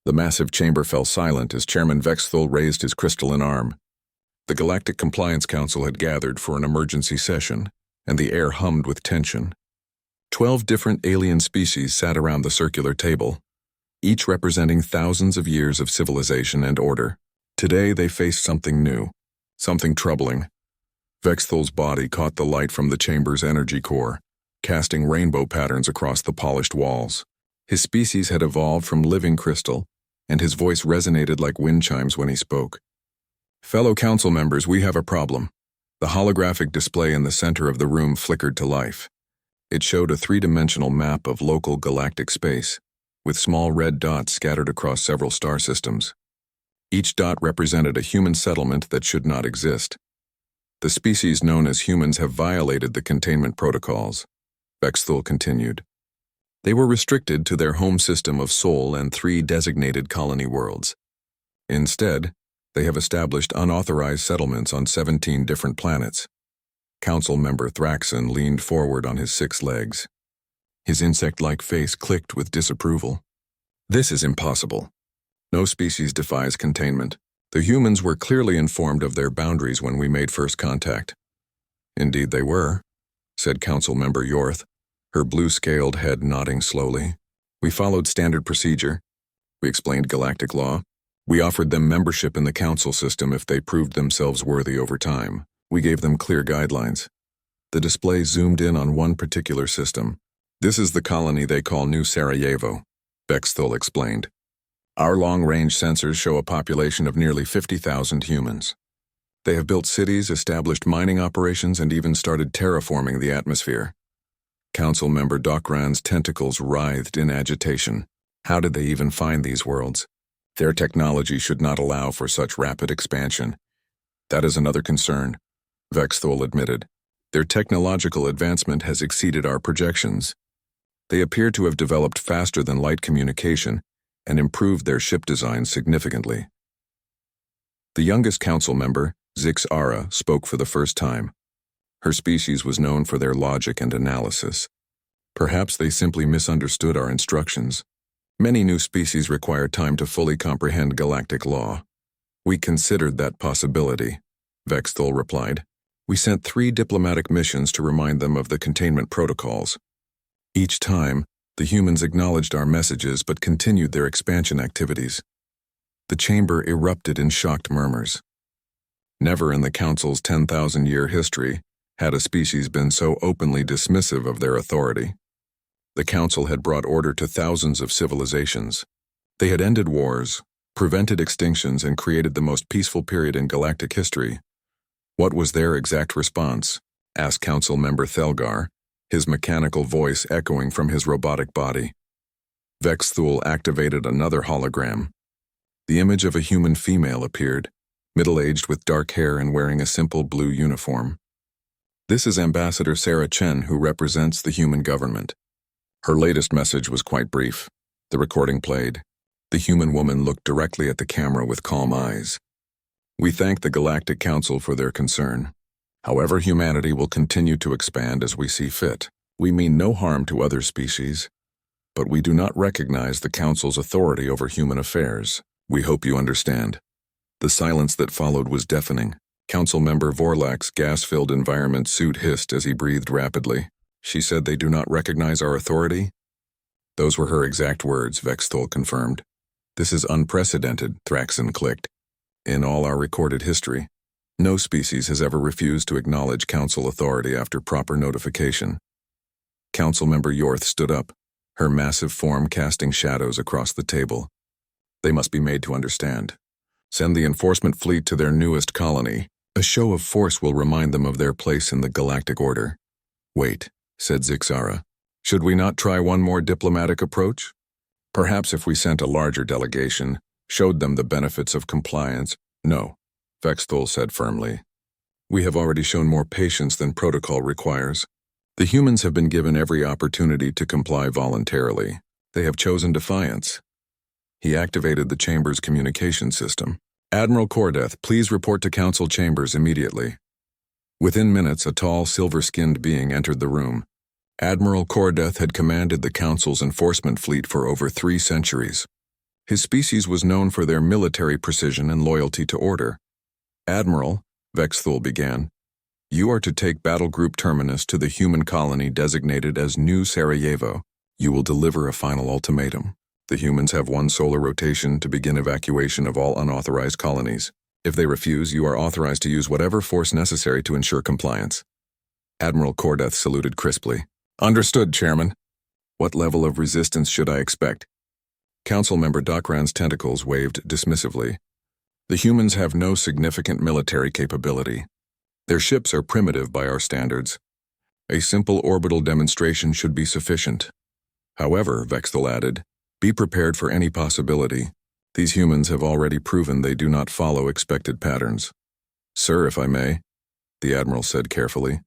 The massive chamber fell silent as Chairman Vexthul raised his crystalline arm. The Galactic Compliance Council had gathered for an emergency session, and the air hummed with tension. 12 different alien species sat around the circular table, each representing thousands of years of civilization and order. Today they faced something new, something troubling. Vexthul's body caught the light from the chamber's energy core, casting rainbow patterns across the polished walls. His species had evolved from living crystal, and his voice resonated like wind chimes when he spoke. "Fellow council members, we have a problem." The holographic display in the center of the room flickered to life. It showed a three-dimensional map of local galactic space, with small red dots scattered across several star systems. Each dot represented a human settlement that should not exist. "The species known as humans have violated the containment protocols," Vexthul continued. "They were restricted to their home system of Sol and 3 designated colony worlds. Instead, they have established unauthorized settlements on 17 different planets." Council member Thraxon leaned forward on his 6 legs. His insect-like face clicked with disapproval. "This is impossible. No species defies containment. The humans were clearly informed of their boundaries when we made first contact." "Indeed they were," said Council member Yorth, her blue-scaled head nodding slowly. "We followed standard procedure. We explained galactic law. We offered them membership in the council system if they proved themselves worthy over time. We gave them clear guidelines." The display zoomed in on one particular system. "This is the colony they call New Sarajevo," Vexthul explained. "Our long-range sensors show a population of nearly 50,000 humans. They have built cities, established mining operations, and even started terraforming the atmosphere." Council member Dokran's tentacles writhed in agitation. How did they even find these worlds? Their technology should not allow for such rapid expansion. "That is another concern," Vexthul admitted. "Their technological advancement has exceeded our projections. They appear to have developed faster than light communication and improved their ship design significantly." The youngest council member, Zix Ara, spoke for the first time. Her species was known for their logic and analysis. "Perhaps they simply misunderstood our instructions. Many new species require time to fully comprehend galactic law. We considered that possibility," Vexthul replied. "We sent 3 diplomatic missions to remind them of the containment protocols. Each time, the humans acknowledged our messages but continued their expansion activities." The chamber erupted in shocked murmurs. Never in the Council's 10,000-year history had a species been so openly dismissive of their authority. The Council had brought order to thousands of civilizations. They had ended wars, prevented extinctions, and created the most peaceful period in galactic history. What was their exact response? Asked Council member Thelgar, his mechanical voice echoing from his robotic body. Vexthul activated another hologram. The image of a human female appeared, middle-aged with dark hair and wearing a simple blue uniform. "This is Ambassador Sarah Chen, who represents the human government." Her latest message was quite brief. The recording played. The human woman looked directly at the camera with calm eyes. "We thank the Galactic Council for their concern. However, humanity will continue to expand as we see fit. We mean no harm to other species, but we do not recognize the Council's authority over human affairs. We hope you understand." The silence that followed was deafening. Council member Vorlak's gas-filled environment suit hissed as he breathed rapidly. "She said they do not recognize our authority?" "Those were her exact words," Vexthul confirmed. "This is unprecedented," Thraxon clicked. "In all our recorded history, no species has ever refused to acknowledge Council authority after proper notification." Council member Yorth stood up, her massive form casting shadows across the table. "They must be made to understand. Send the enforcement fleet to their newest colony. A show of force will remind them of their place in the galactic order." "Wait," said Zixara. "Should we not try one more diplomatic approach? Perhaps if we sent a larger delegation, showed them the benefits of compliance." "No," Vexthul said firmly. "We have already shown more patience than protocol requires. The humans have been given every opportunity to comply voluntarily. They have chosen defiance." He activated the chamber's communication system. "Admiral Cordeth, please report to Council chambers immediately." Within minutes, a tall, silver-skinned being entered the room. Admiral Cordeth had commanded the Council's enforcement fleet for over 3 centuries. His species was known for their military precision and loyalty to order. "Admiral," Vexthul began, "you are to take Battle Group Terminus to the human colony designated as New Sarajevo. You will deliver a final ultimatum. The humans have one solar rotation to begin evacuation of all unauthorized colonies. If they refuse, you are authorized to use whatever force necessary to ensure compliance." Admiral Cordeth saluted crisply. "Understood, Chairman. What level of resistance should I expect?" Council member Docran's tentacles waved dismissively. "The humans have no significant military capability. Their ships are primitive by our standards. A simple orbital demonstration should be sufficient. However," Vexthul added, "be prepared for any possibility. These humans have already proven they do not follow expected patterns." "Sir, if I may," the Admiral said carefully,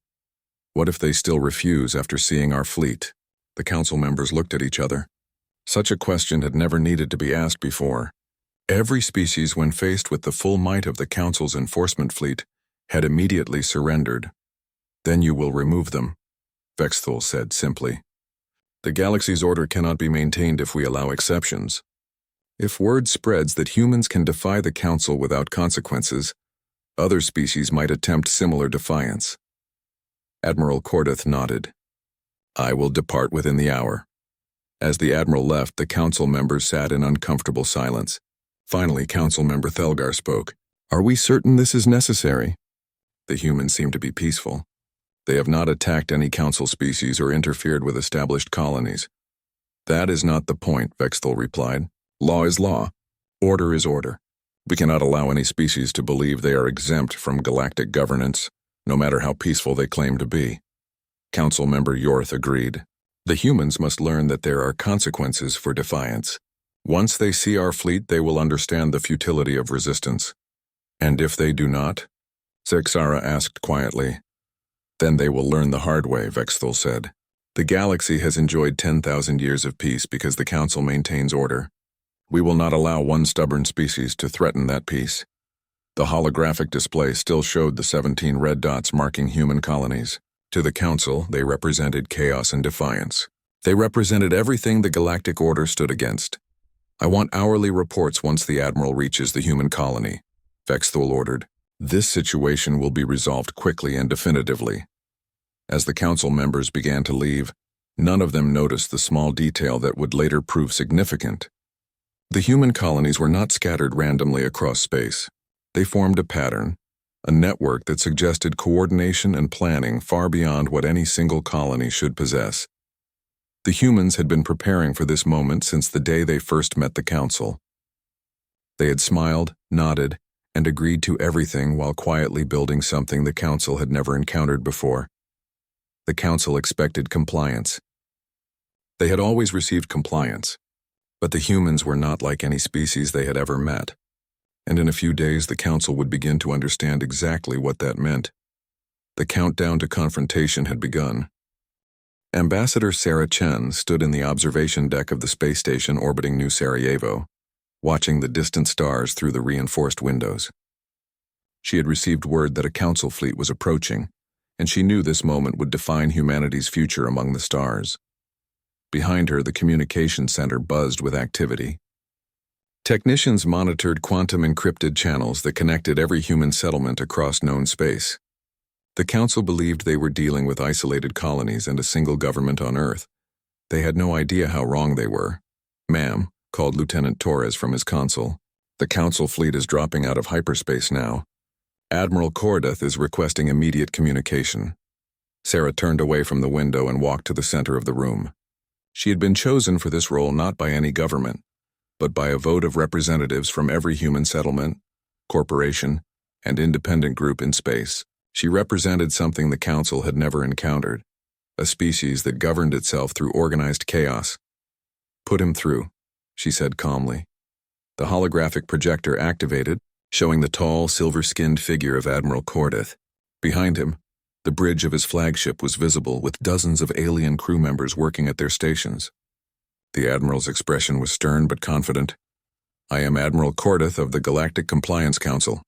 "what if they still refuse after seeing our fleet?" The council members looked at each other. Such a question had never needed to be asked before. Every species, when faced with the full might of the Council's enforcement fleet, had immediately surrendered. "Then you will remove them," Vexthul said simply. "The galaxy's order cannot be maintained if we allow exceptions. If word spreads that humans can defy the Council without consequences, other species might attempt similar defiance." Admiral Cordeth nodded. "I will depart within the hour." As the Admiral left, the Council members sat in uncomfortable silence. Finally, Council member Thelgar spoke. "Are we certain this is necessary?" The humans seem to be peaceful. They have not attacked any Council species or interfered with established colonies. "That is not the point," Vexthul replied. "Law is law. Order is order. We cannot allow any species to believe they are exempt from galactic governance, no matter how peaceful they claim to be." Council member Yorth agreed. "The humans must learn that there are consequences for defiance. Once they see our fleet, they will understand the futility of resistance." "And if they do not?" Zexara asked quietly. "Then they will learn the hard way," Vexthul said. "The galaxy has enjoyed 10,000 years of peace because the Council maintains order. We will not allow one stubborn species to threaten that peace." The holographic display still showed the 17 red dots marking human colonies. To the Council, they represented chaos and defiance. They represented everything the Galactic Order stood against. "I want hourly reports once the Admiral reaches the human colony," Vexthul ordered. "This situation will be resolved quickly and definitively." As the Council members began to leave, none of them noticed the small detail that would later prove significant. The human colonies were not scattered randomly across space. They formed a pattern, a network that suggested coordination and planning far beyond what any single colony should possess. The humans had been preparing for this moment since the day they first met the Council. They had smiled, nodded, and agreed to everything while quietly building something the Council had never encountered before. The Council expected compliance. They had always received compliance, but the humans were not like any species they had ever met. And in a few days the Council would begin to understand exactly what that meant. The countdown to confrontation had begun. Ambassador Sarah Chen stood in the observation deck of the space station orbiting New Sarajevo, watching the distant stars through the reinforced windows. She had received word that a Council fleet was approaching, and she knew this moment would define humanity's future among the stars. Behind her, the communication center buzzed with activity. Technicians monitored quantum-encrypted channels that connected every human settlement across known space. The Council believed they were dealing with isolated colonies and a single government on Earth. They had no idea how wrong they were. "Ma'am," called Lieutenant Torres from his console, "the Council fleet is dropping out of hyperspace now. Admiral Cordeth is requesting immediate communication." Sarah turned away from the window and walked to the center of the room. She had been chosen for this role not by any government, but by a vote of representatives from every human settlement, corporation, and independent group in space. She represented something the Council had never encountered, a species that governed itself through organized chaos. "Put him through," she said calmly. The holographic projector activated, showing the tall, silver-skinned figure of Admiral Cordeth. Behind him, the bridge of his flagship was visible with dozens of alien crew members working at their stations. The Admiral's expression was stern but confident. "I am Admiral Cordeth of the Galactic Compliance Council,"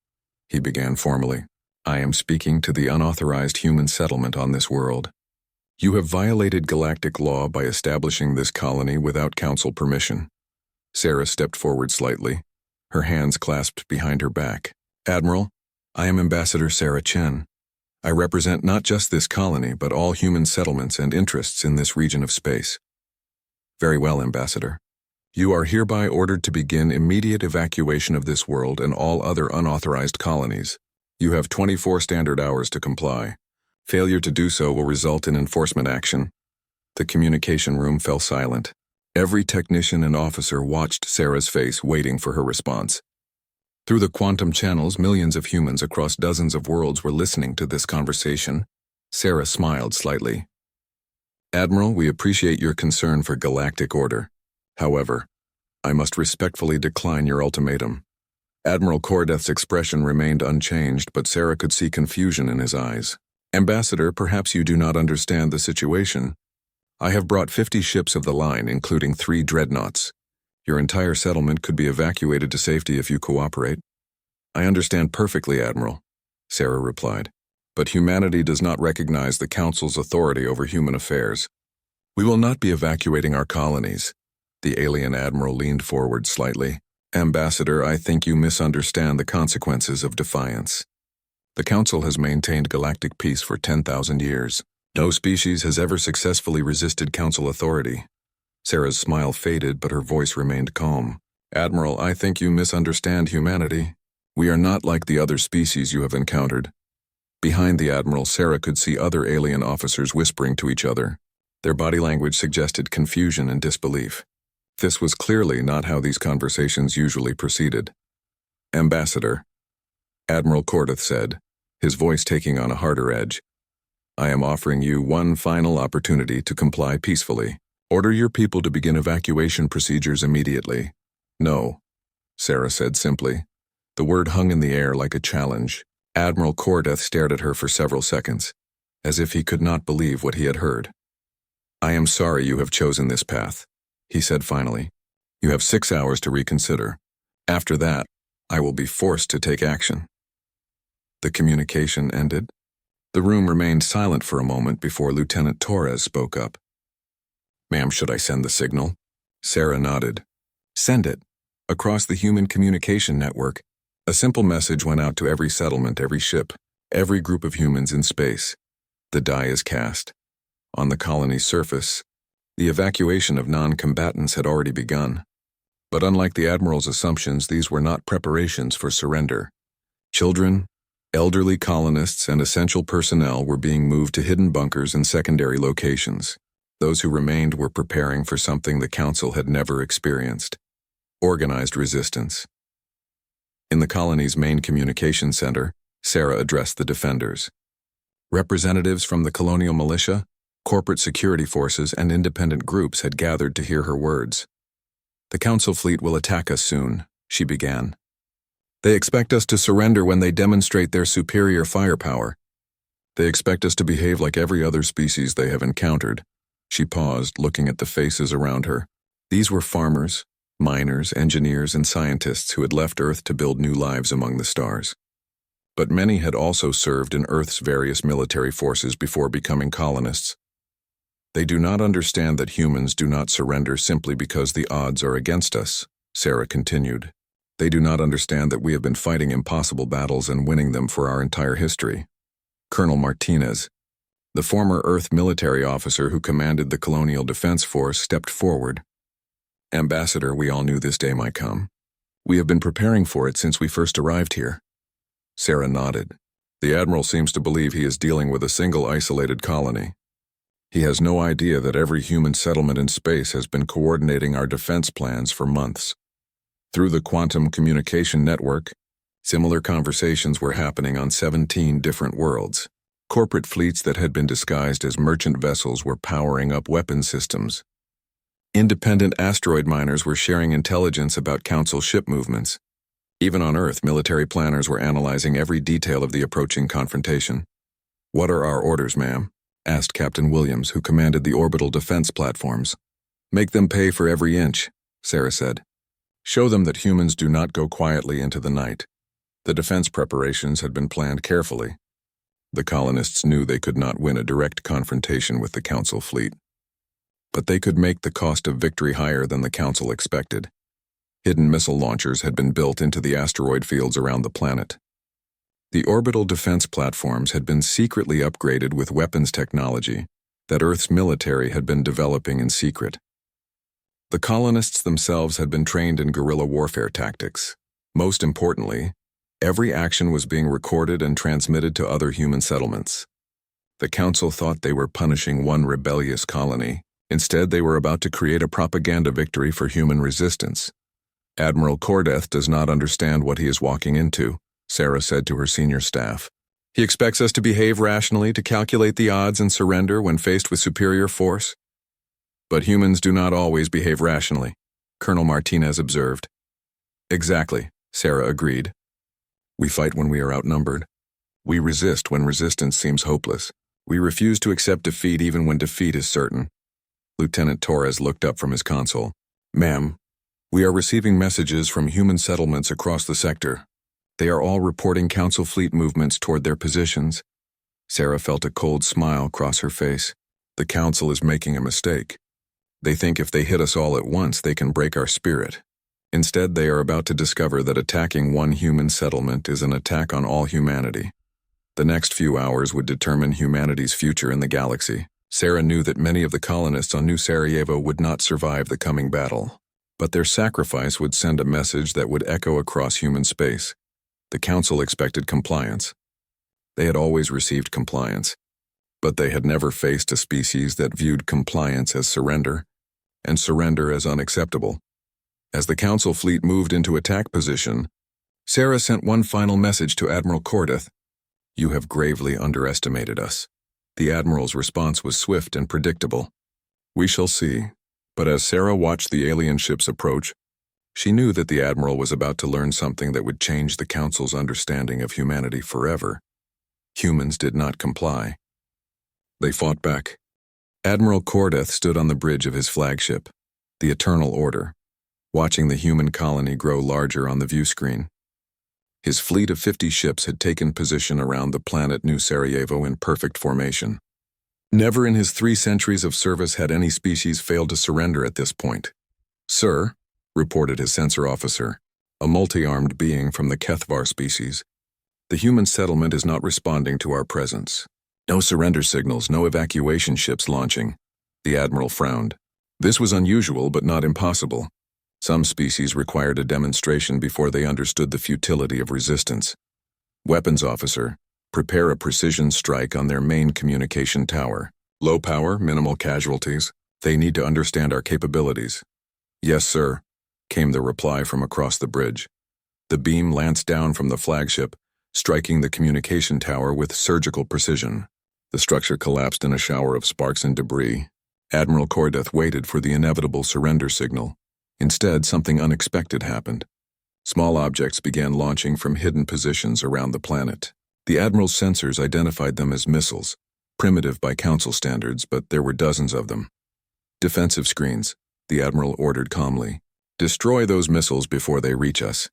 he began formally. "I am speaking to the unauthorized human settlement on this world. You have violated galactic law by establishing this colony without Council permission. Sarah stepped forward slightly, her hands clasped behind her back. "Admiral, I am Ambassador Sarah Chen. I represent not just this colony, but all human settlements and interests in this region of space." "Very well, Ambassador. You are hereby ordered to begin immediate evacuation of this world and all other unauthorized colonies. You have 24 standard hours to comply. Failure to do so will result in enforcement action." The communication room fell silent. Every technician and officer watched Sarah's face, waiting for her response. Through the quantum channels, millions of humans across dozens of worlds were listening to this conversation. Sarah smiled slightly. "Admiral, we appreciate your concern for galactic order. However, I must respectfully decline your ultimatum." Admiral Cordeth's expression remained unchanged, but Sarah could see confusion in his eyes. "Ambassador, perhaps you do not understand the situation. I have brought 50 ships of the line, including 3 dreadnoughts. Your entire settlement could be evacuated to safety if you cooperate." "I understand perfectly, Admiral," Sarah replied. "But humanity does not recognize the Council's authority over human affairs. We will not be evacuating our colonies." The alien admiral leaned forward slightly. "Ambassador, I think you misunderstand the consequences of defiance. The Council has maintained galactic peace for 10,000 years. No species has ever successfully resisted Council authority." Sarah's smile faded, but her voice remained calm. "Admiral, I think you misunderstand humanity. We are not like the other species you have encountered." Behind the Admiral, Sarah could see other alien officers whispering to each other. Their body language suggested confusion and disbelief. This was clearly not how these conversations usually proceeded. "Ambassador," Admiral Cordeth said, his voice taking on a harder edge, "I am offering you one final opportunity to comply peacefully. Order your people to begin evacuation procedures immediately." "No," Sarah said simply. The word hung in the air like a challenge. Admiral Cordeth stared at her for several seconds, as if he could not believe what he had heard. "I am sorry you have chosen this path," he said finally. "You have 6 hours to reconsider. After that, I will be forced to take action." The communication ended. The room remained silent for a moment before Lieutenant Torres spoke up. "Ma'am, should I send the signal?" Sarah nodded. "Send it." Across the human communication network, a simple message went out to every settlement, every ship, every group of humans in space. The die is cast. On the colony's surface, the evacuation of non-combatants had already begun. But unlike the Admiral's assumptions, these were not preparations for surrender. Children, elderly colonists, and essential personnel were being moved to hidden bunkers and secondary locations. Those who remained were preparing for something the Council had never experienced: organized resistance. In the colony's main communication center, Sarah addressed the defenders. Representatives from the colonial militia, corporate security forces, and independent groups had gathered to hear her words. "The Council fleet will attack us soon," she began. "They expect us to surrender when they demonstrate their superior firepower. They expect us to behave like every other species they have encountered." She paused, looking at the faces around her. These were farmers, miners, engineers, and scientists who had left Earth to build new lives among the stars. But many had also served in Earth's various military forces before becoming colonists. "They do not understand that humans do not surrender simply because the odds are against us," Sarah continued. "They do not understand that we have been fighting impossible battles and winning them for our entire history." Colonel Martinez, the former Earth military officer who commanded the Colonial Defense Force, stepped forward. "Ambassador, we all knew this day might come. We have been preparing for it since we first arrived here." Sarah nodded. "The Admiral seems to believe he is dealing with a single isolated colony. He has no idea that every human settlement in space has been coordinating our defense plans for months. Through the quantum communication network, similar conversations were happening on 17 different worlds. Corporate fleets that had been disguised as merchant vessels were powering up weapon systems. Independent asteroid miners were sharing intelligence about Council ship movements. Even on Earth, military planners were analyzing every detail of the approaching confrontation. "What are our orders, ma'am?" asked Captain Williams, who commanded the orbital defense platforms. "Make them pay for every inch," Sarah said. "Show them that humans do not go quietly into the night." The defense preparations had been planned carefully. The colonists knew they could not win a direct confrontation with the Council fleet. But they could make the cost of victory higher than the Council expected. Hidden missile launchers had been built into the asteroid fields around the planet. The orbital defense platforms had been secretly upgraded with weapons technology that Earth's military had been developing in secret. The colonists themselves had been trained in guerrilla warfare tactics. Most importantly, every action was being recorded and transmitted to other human settlements. The Council thought they were punishing one rebellious colony. Instead, they were about to create a propaganda victory for human resistance. Admiral Cordeth does not understand what he is walking into, Sarah said to her senior staff. He expects us to behave rationally, to calculate the odds and surrender when faced with superior force. But humans do not always behave rationally, Colonel Martinez observed. Exactly, Sarah agreed. We fight when we are outnumbered. We resist when resistance seems hopeless. We refuse to accept defeat even when defeat is certain. Lieutenant Torres looked up from his console. Ma'am, we are receiving messages from human settlements across the sector. They are all reporting Council fleet movements toward their positions. Sarah felt a cold smile cross her face. The Council is making a mistake. They think if they hit us all at once, they can break our spirit. Instead, they are about to discover that attacking one human settlement is an attack on all humanity. The next few hours would determine humanity's future in the galaxy. Sarah knew that many of the colonists on New Sarajevo would not survive the coming battle, but their sacrifice would send a message that would echo across human space. The Council expected compliance. They had always received compliance, but they had never faced a species that viewed compliance as surrender, and surrender as unacceptable. As the Council fleet moved into attack position, Sarah sent one final message to Admiral Cordeth. You have gravely underestimated us. The Admiral's response was swift and predictable. We shall see. But as Sarah watched the alien ships approach, she knew that the Admiral was about to learn something that would change the Council's understanding of humanity forever. Humans did not comply. They fought back. Admiral Cordeth stood on the bridge of his flagship, the Eternal Order, watching the human colony grow larger on the view screen. His fleet of 50 ships had taken position around the planet New Sarajevo in perfect formation. Never in his 3 centuries of service had any species failed to surrender at this point. Sir, reported his sensor officer, a multi-armed being from the Kethvar species, the human settlement is not responding to our presence. No surrender signals, no evacuation ships launching. The Admiral frowned. This was unusual but not impossible. Some species required a demonstration before they understood the futility of resistance. Weapons officer, prepare a precision strike on their main communication tower. Low power, minimal casualties. They need to understand our capabilities. Yes, sir, came the reply from across the bridge. The beam lanced down from the flagship, striking the communication tower with surgical precision. The structure collapsed in a shower of sparks and debris. Admiral Cordeth waited for the inevitable surrender signal. Instead, something unexpected happened. Small objects began launching from hidden positions around the planet. The Admiral's sensors identified them as missiles, primitive by Council standards, but there were dozens of them. Defensive screens, the Admiral ordered calmly. Destroy those missiles before they reach us.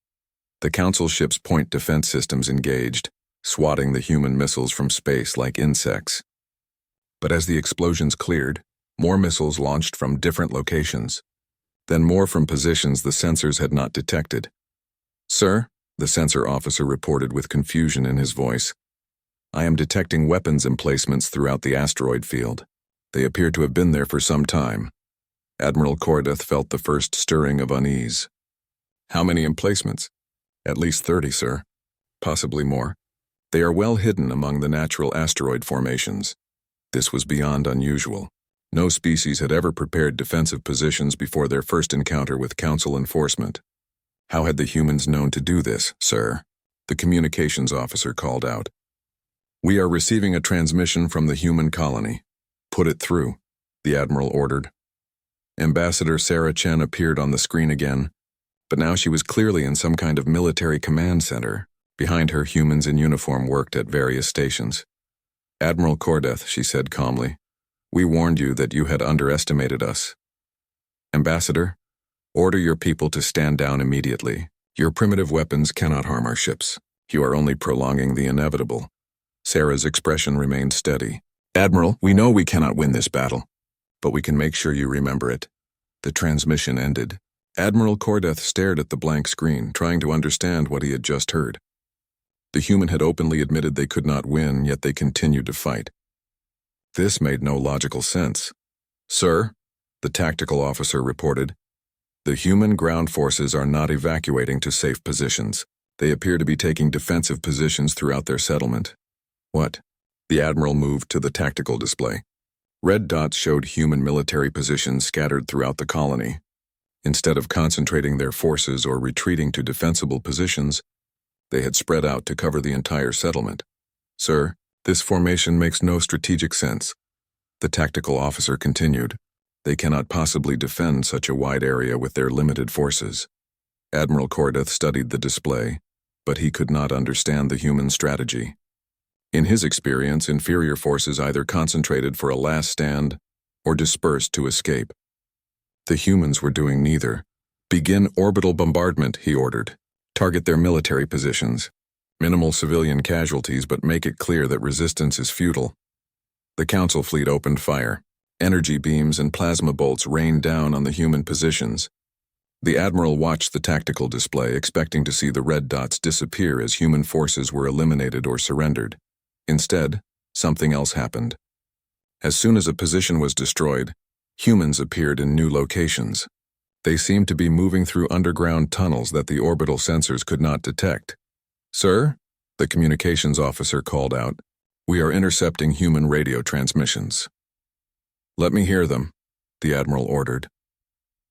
The Council ship's point defense systems engaged, swatting the human missiles from space like insects. But as the explosions cleared, more missiles launched from different locations. Then more from positions the sensors had not detected. Sir, the sensor officer reported with confusion in his voice. I am detecting weapons emplacements throughout the asteroid field. They appear to have been there for some time. Admiral Cordeth felt the first stirring of unease. How many emplacements? At least 30, sir. Possibly more. They are well hidden among the natural asteroid formations. This was beyond unusual. No species had ever prepared defensive positions before their first encounter with Council enforcement. How had the humans known to do this, sir? The communications officer called out. We are receiving a transmission from the human colony. Put it through, the Admiral ordered. Ambassador Sarah Chen appeared on the screen again, but now she was clearly in some kind of military command center. Behind her, humans in uniform worked at various stations. Admiral Cordeth, she said calmly, we warned you that you had underestimated us. Ambassador, order your people to stand down immediately. Your primitive weapons cannot harm our ships. You are only prolonging the inevitable. Sarah's expression remained steady. Admiral, we know we cannot win this battle, but we can make sure you remember it. The transmission ended, Admiral Cordeth stared at the blank screen, trying to understand what he had just heard. The human had openly admitted they could not win, yet they continued to fight. This made no logical sense. "Sir," the tactical officer reported, "the human ground forces are not evacuating to safe positions. They appear to be taking defensive positions throughout their settlement." "What?" The admiral moved to the tactical display. Red dots showed human military positions scattered throughout the colony. Instead of concentrating their forces or retreating to defensible positions, they had spread out to cover the entire settlement. "Sir, this formation makes no strategic sense." The tactical officer continued. "They cannot possibly defend such a wide area with their limited forces." Admiral Cordeth studied the display, but he could not understand the human strategy. In his experience, inferior forces either concentrated for a last stand or dispersed to escape. The humans were doing neither. "Begin orbital bombardment," he ordered. "Target their military positions. Minimal civilian casualties, but make it clear that resistance is futile." The Council fleet opened fire. Energy beams and plasma bolts rained down on the human positions. The admiral watched the tactical display, expecting to see the red dots disappear as human forces were eliminated or surrendered. Instead, something else happened. As soon as a position was destroyed, humans appeared in new locations. They seemed to be moving through underground tunnels that the orbital sensors could not detect. "Sir," the communications officer called out, "we are intercepting human radio transmissions." "Let me hear them," the admiral ordered.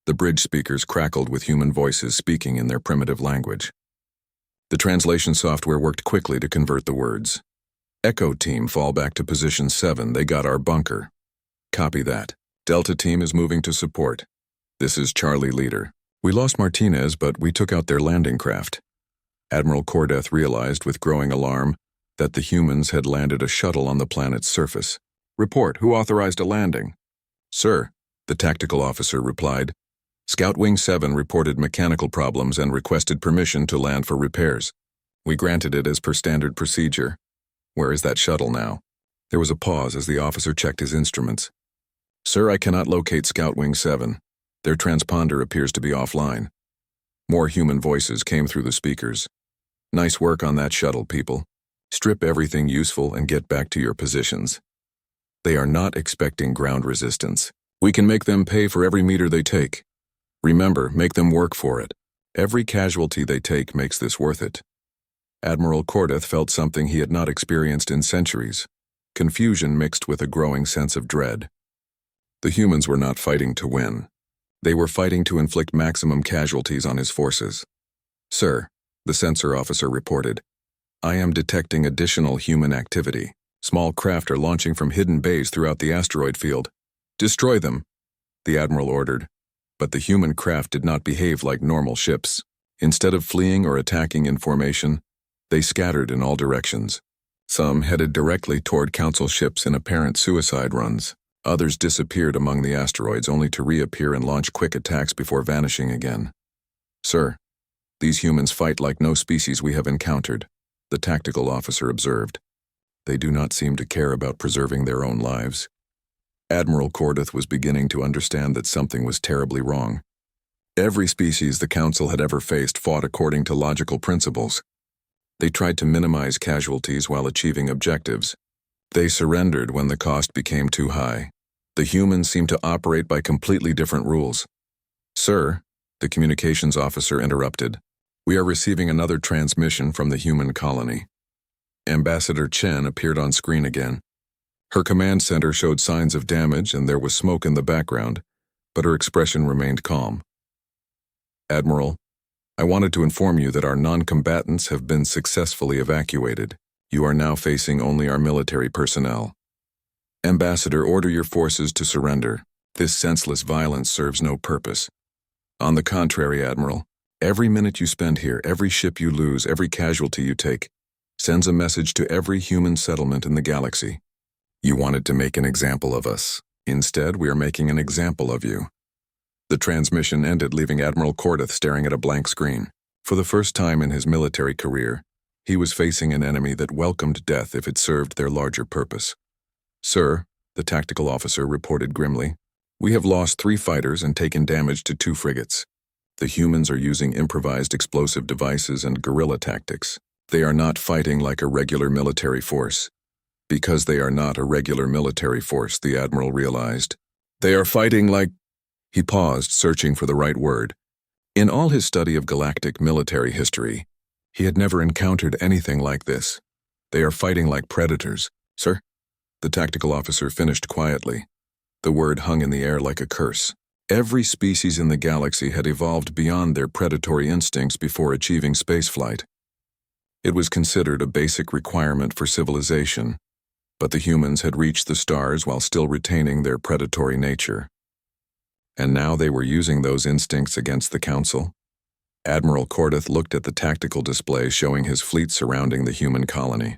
The bridge speakers crackled with human voices speaking in their primitive language. The translation software worked quickly to convert the words. "Echo team, fall back to position 7. They got our bunker." "Copy that. Delta team is moving to support. This is Charlie Leader. We lost Martinez, but we took out their landing craft." Admiral Cordeth realized with growing alarm that the humans had landed a shuttle on the planet's surface. "Report, who authorized a landing?" "Sir," the tactical officer replied. "Scout Wing 7 reported mechanical problems and requested permission to land for repairs. We granted it as per standard procedure." "Where is that shuttle now?" There was a pause as the officer checked his instruments. "Sir, I cannot locate Scout Wing 7. Their transponder appears to be offline." More human voices came through the speakers. "Nice work on that shuttle, people. Strip everything useful and get back to your positions. They are not expecting ground resistance. We can make them pay for every meter they take. Remember, make them work for it. Every casualty they take makes this worth it." Admiral Cordeth felt something he had not experienced in centuries. Confusion mixed with a growing sense of dread. The humans were not fighting to win. They were fighting to inflict maximum casualties on his forces. "Sir," the sensor officer reported, "I am detecting additional human activity. Small craft are launching from hidden bays throughout the asteroid field. Destroy them," the admiral ordered. But the human craft did not behave like normal ships. Instead of fleeing or attacking in formation, they scattered in all directions. Some headed directly toward Council ships in apparent suicide runs. Others disappeared among the asteroids only to reappear and launch quick attacks before vanishing again. "Sir, these humans fight like no species we have encountered," the tactical officer observed. "They do not seem to care about preserving their own lives." Admiral Cordeth was beginning to understand that something was terribly wrong. Every species the Council had ever faced fought according to logical principles. They tried to minimize casualties while achieving objectives. They surrendered when the cost became too high. The humans seemed to operate by completely different rules. "Sir," the communications officer interrupted, "we are receiving another transmission from the human colony." Ambassador Chen appeared on screen again. Her command center showed signs of damage and there was smoke in the background, but her expression remained calm. "Admiral, I wanted to inform you that our non-combatants have been successfully evacuated. You are now facing only our military personnel. Ambassador, order your forces to surrender. This senseless violence serves no purpose. On the contrary, Admiral, every minute you spend here, every ship you lose, every casualty you take, sends a message to every human settlement in the galaxy. You wanted to make an example of us. Instead, we are making an example of you." The transmission ended, leaving Admiral Cordeth staring at a blank screen. For the first time in his military career, he was facing an enemy that welcomed death if it served their larger purpose. "Sir," the tactical officer reported grimly, "we have lost 3 fighters and taken damage to 2 frigates. The humans are using improvised explosive devices and guerrilla tactics. They are not fighting like a regular military force. Because they are not a regular military force, the Admiral realized. They are fighting like... He paused, searching for the right word. In all his study of galactic military history, he had never encountered anything like this. They are fighting like predators. Sir? The tactical officer finished quietly. The word hung in the air like a curse. Every species in the galaxy had evolved beyond their predatory instincts before achieving spaceflight. It was considered a basic requirement for civilization, but the humans had reached the stars while still retaining their predatory nature. And now they were using those instincts against the Council. Admiral Cordeth looked at the tactical display showing his fleet surrounding the human colony.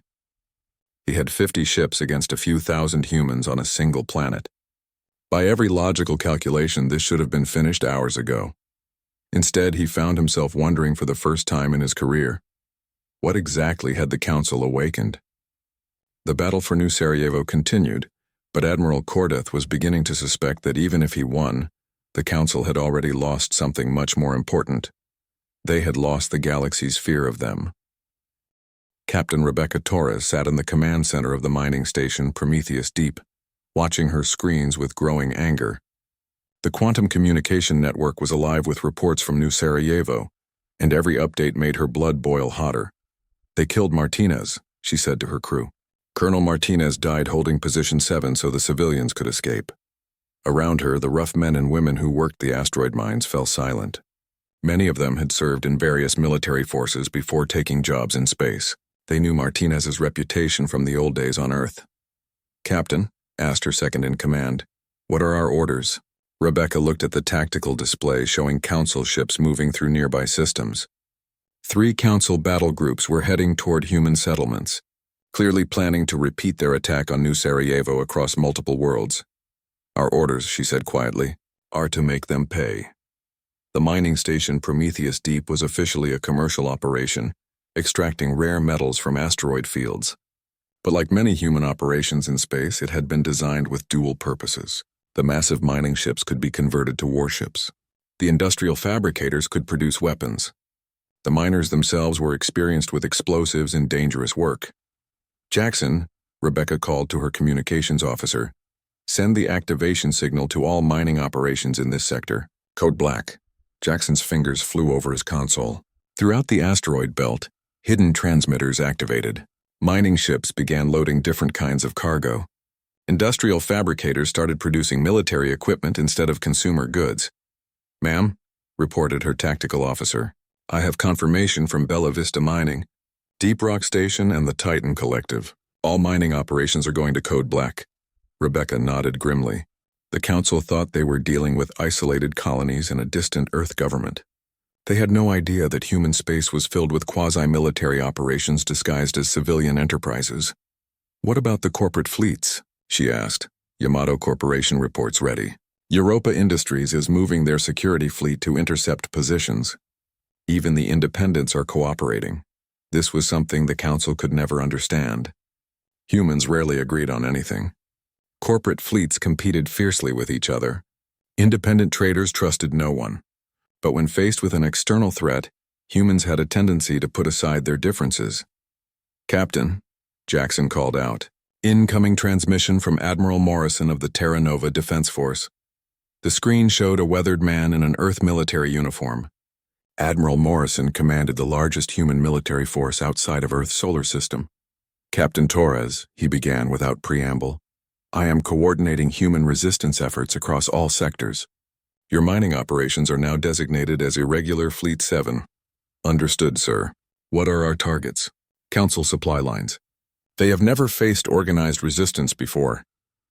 He had 50 ships against a few thousand humans on a single planet. By every logical calculation, this should have been finished hours ago. Instead, he found himself wondering for the first time in his career, what exactly had the Council awakened? The battle for New Sarajevo continued, but Admiral Cordeth was beginning to suspect that even if he won, the Council had already lost something much more important. They had lost the galaxy's fear of them. Captain Rebecca Torres sat in the command center of the mining station Prometheus Deep, watching her screens with growing anger. The quantum communication network was alive with reports from New Sarajevo, and every update made her blood boil hotter. They killed Martinez, she said to her crew. Colonel Martinez died holding Position 7 so the civilians could escape. Around her, the rough men and women who worked the asteroid mines fell silent. Many of them had served in various military forces before taking jobs in space. They knew Martinez's reputation from the old days on Earth. "Captain," asked her second-in-command, "what are our orders?" Rebecca looked at the tactical display showing Council ships moving through nearby systems. 3 Council battle groups were heading toward human settlements, clearly planning to repeat their attack on New Sarajevo across multiple worlds. "Our orders," she said quietly, "are to make them pay." The mining station Prometheus Deep was officially a commercial operation, extracting rare metals from asteroid fields. But like many human operations in space, it had been designed with dual purposes. The massive mining ships could be converted to warships. The industrial fabricators could produce weapons. The miners themselves were experienced with explosives and dangerous work. "Jackson," Rebecca called to her communications officer, "send the activation signal to all mining operations in this sector. Code Black." Jackson's fingers flew over his console. Throughout the asteroid belt, hidden transmitters activated. Mining ships began loading different kinds of cargo. Industrial fabricators started producing military equipment instead of consumer goods. "Ma'am," reported her tactical officer, "I have confirmation from Bella Vista Mining, Deep Rock Station, and the Titan Collective. All mining operations are going to Code Black." Rebecca nodded grimly. The Council thought they were dealing with isolated colonies and a distant Earth government. They had no idea that human space was filled with quasi-military operations disguised as civilian enterprises. "What about the corporate fleets?" she asked. "Yamato Corporation reports ready. Europa Industries is moving their security fleet to intercept positions. Even the independents are cooperating." This was something the Council could never understand. Humans rarely agreed on anything. Corporate fleets competed fiercely with each other. Independent traders trusted no one. But when faced with an external threat, humans had a tendency to put aside their differences. "Captain," Jackson called out, "incoming transmission from Admiral Morrison of the Terra Nova Defense Force." The screen showed a weathered man in an Earth military uniform. Admiral Morrison commanded the largest human military force outside of Earth's solar system. "Captain Torres," he began without preamble, "I am coordinating human resistance efforts across all sectors. Your mining operations are now designated as Irregular Fleet 7. "Understood, sir. What are our targets?" "Council supply lines. They have never faced organized resistance before,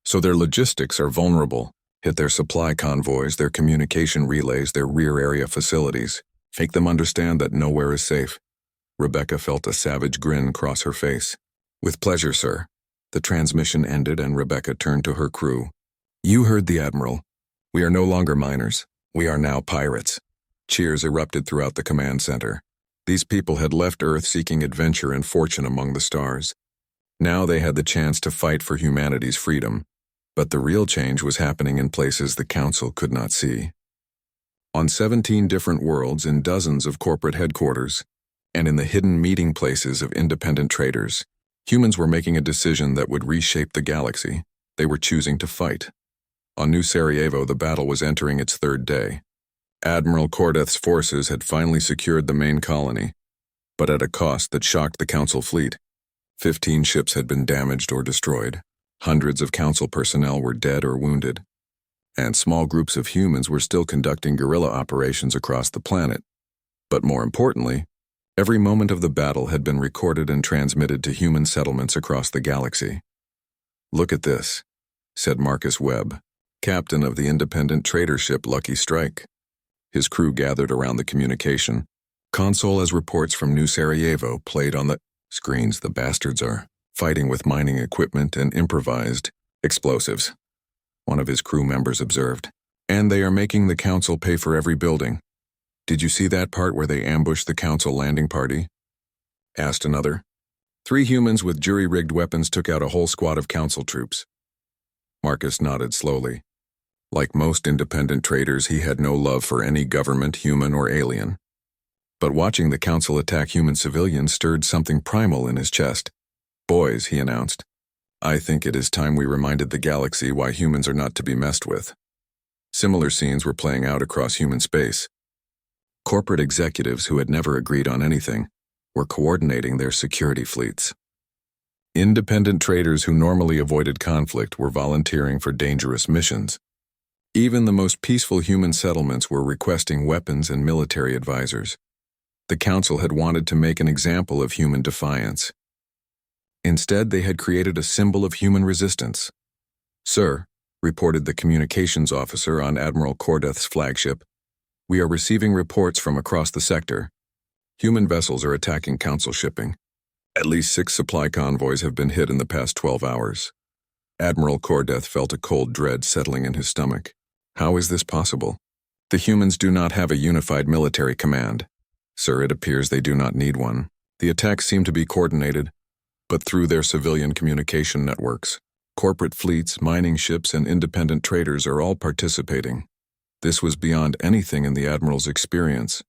so their logistics are vulnerable. Hit their supply convoys, their communication relays, their rear area facilities. Make them understand that nowhere is safe." Rebecca felt a savage grin cross her face. "With pleasure, sir." The transmission ended and Rebecca turned to her crew. "You heard the Admiral. We are no longer miners. We are now pirates." Cheers erupted throughout the command center. These people had left Earth seeking adventure and fortune among the stars. Now they had the chance to fight for humanity's freedom. But the real change was happening in places the Council could not see. On 17 different worlds in dozens of corporate headquarters, and in the hidden meeting places of independent traders, humans were making a decision that would reshape the galaxy. They were choosing to fight. On New Sarajevo, the battle was entering its third day. Admiral Kordeth's forces had finally secured the main colony, but at a cost that shocked the Council fleet. 15 ships had been damaged or destroyed. Hundreds of Council personnel were dead or wounded. And small groups of humans were still conducting guerrilla operations across the planet. But more importantly, every moment of the battle had been recorded and transmitted to human settlements across the galaxy. "Look at this," said Marcus Webb, captain of the independent trader ship Lucky Strike. His crew gathered around the communication console as reports from New Sarajevo played on the screens. "The bastards are fighting with mining equipment and improvised explosives," one of his crew members observed. "And they are making the Council pay for every building." "Did you see that part where they ambushed the Council landing party?" asked another. 3 humans with jury-rigged weapons took out a whole squad of Council troops." Marcus nodded slowly. Like most independent traders, he had no love for any government, human or alien. But watching the Council attack human civilians stirred something primal in his chest. "Boys," he announced, "I think it is time we reminded the galaxy why humans are not to be messed with." Similar scenes were playing out across human space. Corporate executives who had never agreed on anything were coordinating their security fleets. Independent traders who normally avoided conflict were volunteering for dangerous missions. Even the most peaceful human settlements were requesting weapons and military advisors. The Council had wanted to make an example of human defiance. Instead, they had created a symbol of human resistance. "Sir," reported the communications officer on Admiral Kordeth's flagship, "we are receiving reports from across the sector. Human vessels are attacking Council shipping. At least 6 supply convoys have been hit in the past 12 hours. Admiral Kordeth felt a cold dread settling in his stomach. How is this possible? The humans do not have a unified military command. Sir, it appears they do not need one. The attacks seem to be coordinated, but through their civilian communication networks. Corporate fleets, mining ships, and independent traders are all participating. This was beyond anything in the Admiral's experience.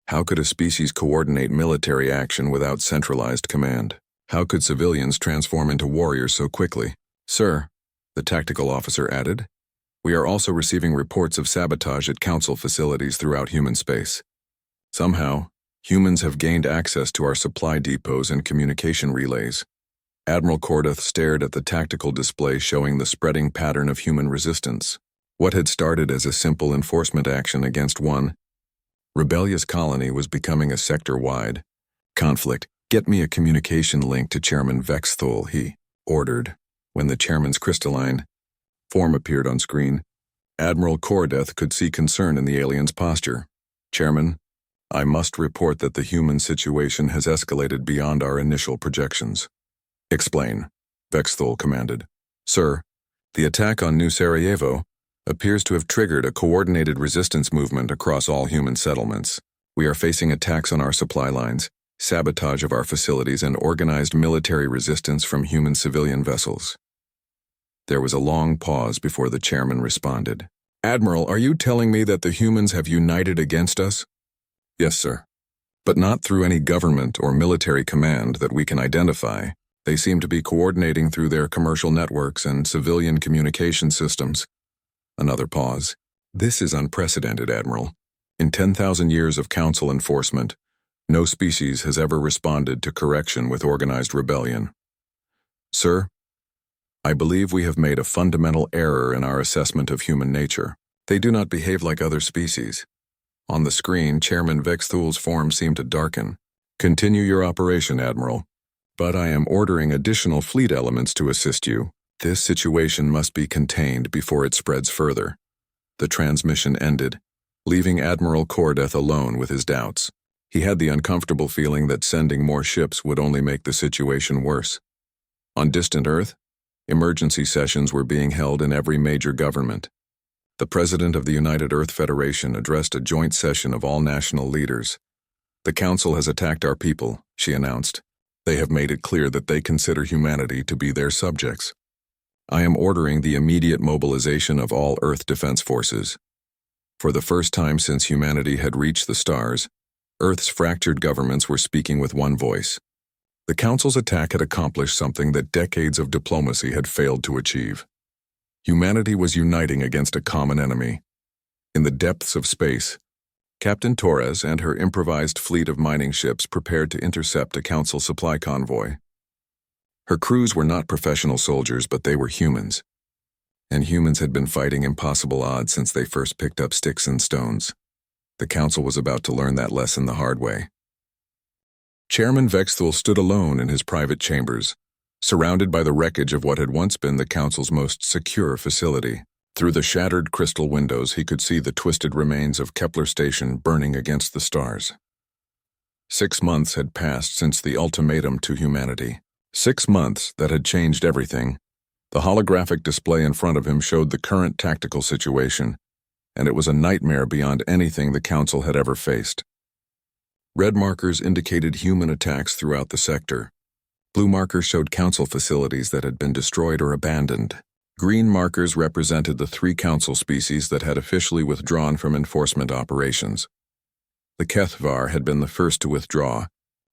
How could a species coordinate military action without centralized command? How could civilians transform into warriors so quickly? Sir, the tactical officer added, we are also receiving reports of sabotage at Council facilities throughout human space. Somehow, humans have gained access to our supply depots and communication relays. Admiral Kordeth stared at the tactical display showing the spreading pattern of human resistance. What had started as a simple enforcement action against one rebellious colony was becoming a sector-wide conflict. "Get me a communication link to Chairman Vexthul," he ordered. When the chairman's crystalline form appeared on screen, Admiral Kordeth could see concern in the alien's posture. "Chairman, I must report that the human situation has escalated beyond our initial projections." "Explain," Vexthul commanded. "Sir, the attack on New Sarajevo appears to have triggered a coordinated resistance movement across all human settlements. We are facing attacks on our supply lines, sabotage of our facilities, and organized military resistance from human civilian vessels." There was a long pause before the chairman responded. "Admiral, are you telling me that the humans have united against us?" "Yes, sir. But not through any government or military command that we can identify. They seem to be coordinating through their commercial networks and civilian communication systems." Another pause. "This is unprecedented, Admiral. In 10,000 years of Council enforcement, no species has ever responded to correction with organized rebellion. Sir, I believe we have made a fundamental error in our assessment of human nature. They do not behave like other species." On the screen, Chairman Vexthul's form seemed to darken. "Continue your operation, Admiral. But I am ordering additional fleet elements to assist you. This situation must be contained before it spreads further." The transmission ended, leaving Admiral Kordeth alone with his doubts. He had the uncomfortable feeling that sending more ships would only make the situation worse. On distant Earth, emergency sessions were being held in every major government. The President of the United Earth Federation addressed a joint session of all national leaders. "The Council has attacked our people," she announced. "They have made it clear that they consider humanity to be their subjects. I am ordering the immediate mobilization of all Earth defense forces. For the first time since humanity had reached the stars, Earth's fractured governments were speaking with one voice. The Council's attack had accomplished something that decades of diplomacy had failed to achieve. Humanity was uniting against a common enemy. In the depths of space, Captain Torres and her improvised fleet of mining ships prepared to intercept a Council supply convoy. Her crews were not professional soldiers, but they were humans. And humans had been fighting impossible odds since they first picked up sticks and stones. The Council was about to learn that lesson the hard way. Chairman Vexthul stood alone in his private chambers, surrounded by the wreckage of what had once been the Council's most secure facility. Through the shattered crystal windows, he could see the twisted remains of Kepler Station burning against the stars. 6 months had passed since the ultimatum to humanity. 6 months that had changed everything. The holographic display in front of him showed the current tactical situation, and it was a nightmare beyond anything the Council had ever faced. Red markers indicated human attacks throughout the sector. Blue markers showed Council facilities that had been destroyed or abandoned. Green markers represented the 3 Council species that had officially withdrawn from enforcement operations. The Kethvar had been the first to withdraw,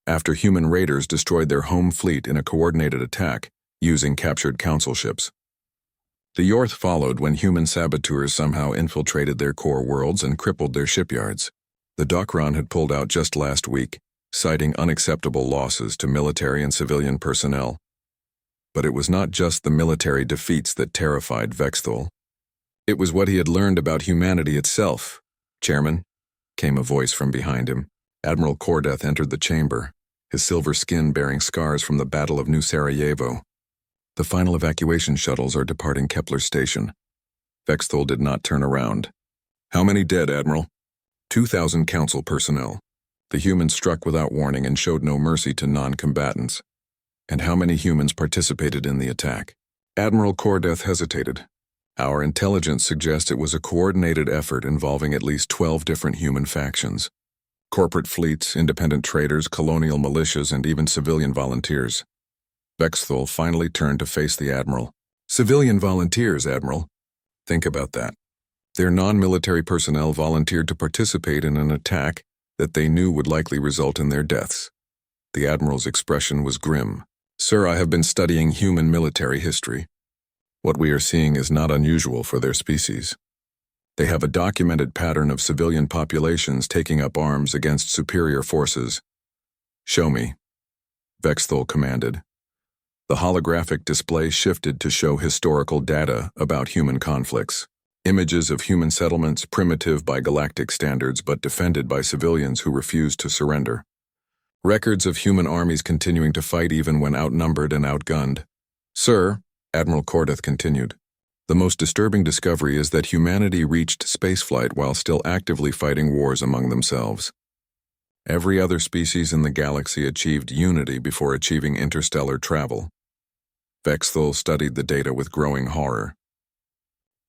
after human raiders destroyed their home fleet in a coordinated attack using captured Council ships. The Yorth followed when human saboteurs somehow infiltrated their core worlds and crippled their shipyards. The Dokran had pulled out just last week, citing unacceptable losses to military and civilian personnel. But it was not just the military defeats that terrified Vexthul. It was what he had learned about humanity itself. "Chairman," came a voice from behind him. Admiral Kordeth entered the chamber, his silver skin bearing scars from the Battle of New Sarajevo. "The final evacuation shuttles are departing Kepler Station." Vexthul did not turn around. "How many dead, Admiral?" 2,000 Council personnel. The humans struck without warning and showed no mercy to non-combatants. "And how many humans participated in the attack?" Admiral Kordeth hesitated. "Our intelligence suggests it was a coordinated effort involving at least 12 different human factions. Corporate fleets, independent traders, colonial militias, and even civilian volunteers." Vexthul finally turned to face the Admiral. "Civilian volunteers, Admiral. Think about that. Their non-military personnel volunteered to participate in an attack that they knew would likely result in their deaths." The Admiral's expression was grim. "Sir, I have been studying human military history. What we are seeing is not unusual for their species. They have a documented pattern of civilian populations taking up arms against superior forces." "Show me," Vexthul commanded. The holographic display shifted to show historical data about human conflicts. Images of human settlements, primitive by galactic standards but defended by civilians who refused to surrender. Records of human armies continuing to fight even when outnumbered and outgunned. "Sir," Admiral Kordeth continued, "the most disturbing discovery is that humanity reached spaceflight while still actively fighting wars among themselves. Every other species in the galaxy achieved unity before achieving interstellar travel." Vexthul studied the data with growing horror.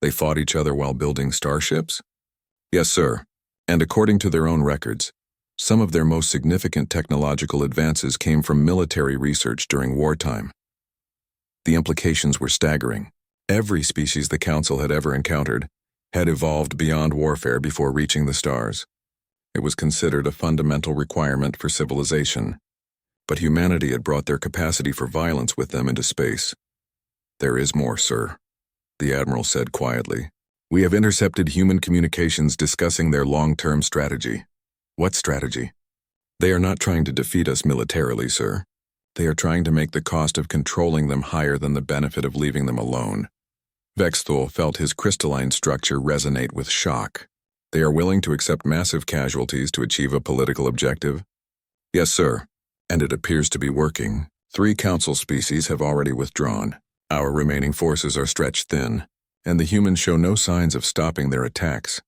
"They fought each other while building starships?" "Yes, sir. And according to their own records, some of their most significant technological advances came from military research during wartime. The implications were staggering. Every species the Council had ever encountered had evolved beyond warfare before reaching the stars. It was considered a fundamental requirement for civilization. But humanity had brought their capacity for violence with them into space. "There is more, sir," the Admiral said quietly. "We have intercepted human communications discussing their long-term strategy." "What strategy?" "They are not trying to defeat us militarily, sir. They are trying to make the cost of controlling them higher than the benefit of leaving them alone." Vexthul felt his crystalline structure resonate with shock. "They are willing to accept massive casualties to achieve a political objective?" "Yes, sir. And it appears to be working. 3 Council species have already withdrawn. Our remaining forces are stretched thin, and the humans show no signs of stopping their attacks."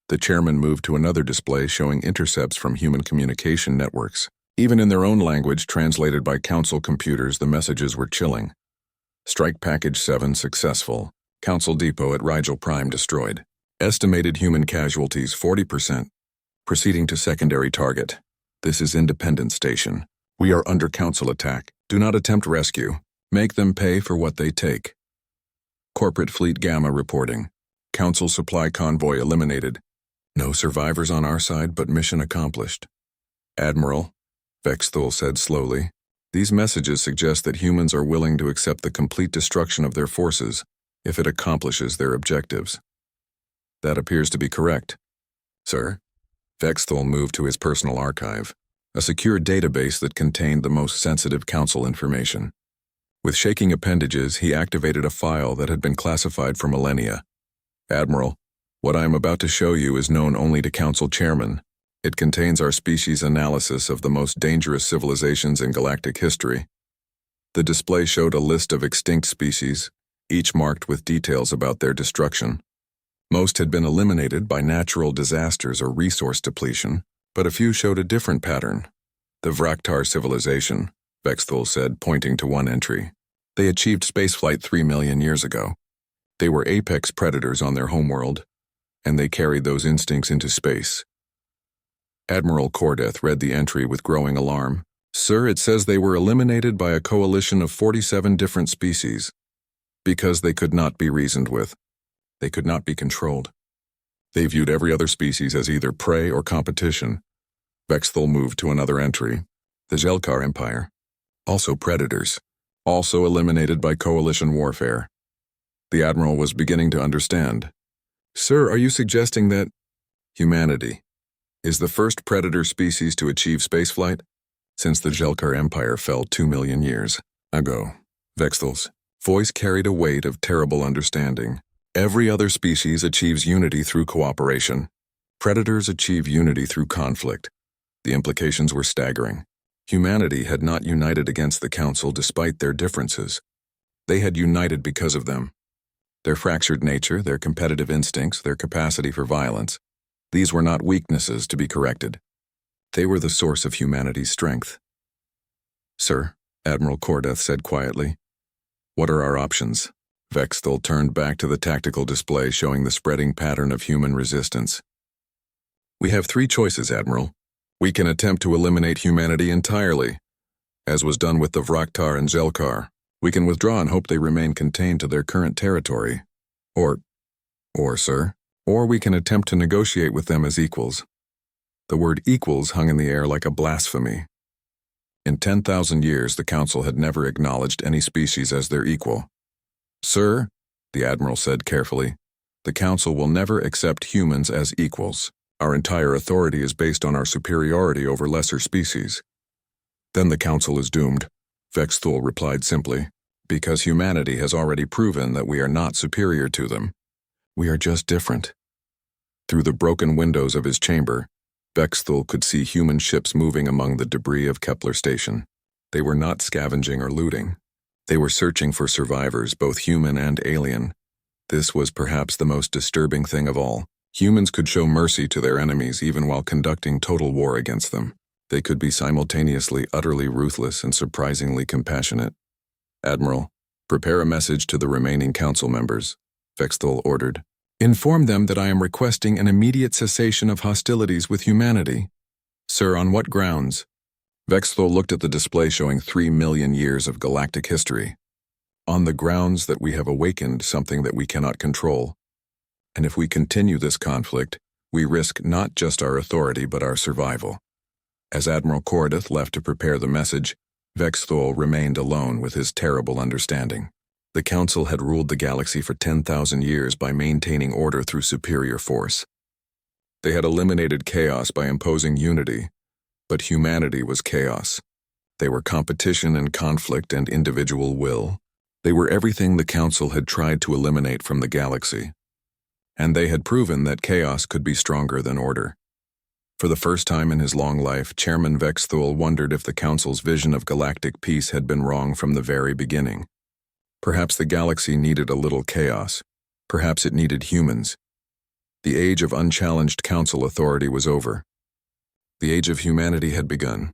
The chairman moved to another display showing intercepts from human communication networks. Even in their own language, translated by Council computers, the messages were chilling. "Strike Package 7 successful. Council Depot at Rigel Prime destroyed. Estimated human casualties 40%. Proceeding to secondary target. This is Independence Station. We are under Council attack. Do not attempt rescue. Make them pay for what they take." Corporate Fleet Gamma reporting. "Council supply convoy eliminated. No survivors on our side, but mission accomplished. Admiral, Vexthul said slowly, these messages suggest that humans are willing to accept the complete destruction of their forces if it accomplishes their objectives. That appears to be correct. Sir? Vexthul moved to his personal archive, a secure database that contained the most sensitive council information. With shaking appendages, he activated a file that had been classified for millennia. Admiral, what I am about to show you is known only to Council Chairman. It contains our species' analysis of the most dangerous civilizations in galactic history. The display showed a list of extinct species, each marked with details about their destruction. Most had been eliminated by natural disasters or resource depletion, but a few showed a different pattern. The Vraktar civilization, Vexthul said, pointing to one entry. They achieved spaceflight 3 million years ago. They were apex predators on their homeworld, and they carried those instincts into space. Admiral Cordeth read the entry with growing alarm. Sir, it says they were eliminated by a coalition of 47 different species, because they could not be reasoned with. They could not be controlled. They viewed every other species as either prey or competition. Vexthul moved to another entry. The Zelkar Empire. Also predators. Also eliminated by coalition warfare. The Admiral was beginning to understand. Sir, are you suggesting that humanity is the first predator species to achieve spaceflight since the Zelkar Empire fell 2 million years ago? Vexthul's voice carried a weight of terrible understanding. Every other species achieves unity through cooperation. Predators achieve unity through conflict. The implications were staggering. Humanity had not united against the Council despite their differences. They had united because of them. Their fractured nature, their competitive instincts, their capacity for violence. These were not weaknesses to be corrected. They were the source of humanity's strength. Sir, Admiral Cordeth said quietly, what are our options? Vexthul turned back to the tactical display showing the spreading pattern of human resistance. We have 3 choices, Admiral. We can attempt to eliminate humanity entirely, as was done with the Vraktar and Zelkar. We can withdraw and hope they remain contained to their current territory. Or, sir, we can attempt to negotiate with them as equals. The word equals hung in the air like a blasphemy. In 10,000 years, the Council had never acknowledged any species as their equal. Sir, the Admiral said carefully, the Council will never accept humans as equals. Our entire authority is based on our superiority over lesser species. Then the Council is doomed, Vexthul replied simply, because humanity has already proven that we are not superior to them. We are just different. Through the broken windows of his chamber, Vexthul could see human ships moving among the debris of Kepler Station. They were not scavenging or looting. They were searching for survivors, both human and alien. This was perhaps the most disturbing thing of all. Humans could show mercy to their enemies even while conducting total war against them. They could be simultaneously utterly ruthless and surprisingly compassionate. Admiral, prepare a message to the remaining Council members, Vexthul ordered. Inform them that I am requesting an immediate cessation of hostilities with humanity. Sir, on what grounds? Vexthul looked at the display showing 3 million years of galactic history. On the grounds that we have awakened something that we cannot control. And if we continue this conflict, we risk not just our authority but our survival. As Admiral Cordeth left to prepare the message, Vexthul remained alone with his terrible understanding. The Council had ruled the galaxy for 10,000 years by maintaining order through superior force. They had eliminated chaos by imposing unity, but humanity was chaos. They were competition and conflict and individual will. They were everything the Council had tried to eliminate from the galaxy. And they had proven that chaos could be stronger than order. For the first time in his long life, Chairman Vexthul wondered if the Council's vision of galactic peace had been wrong from the very beginning. Perhaps the galaxy needed a little chaos. Perhaps it needed humans. The age of unchallenged Council authority was over. The age of humanity had begun.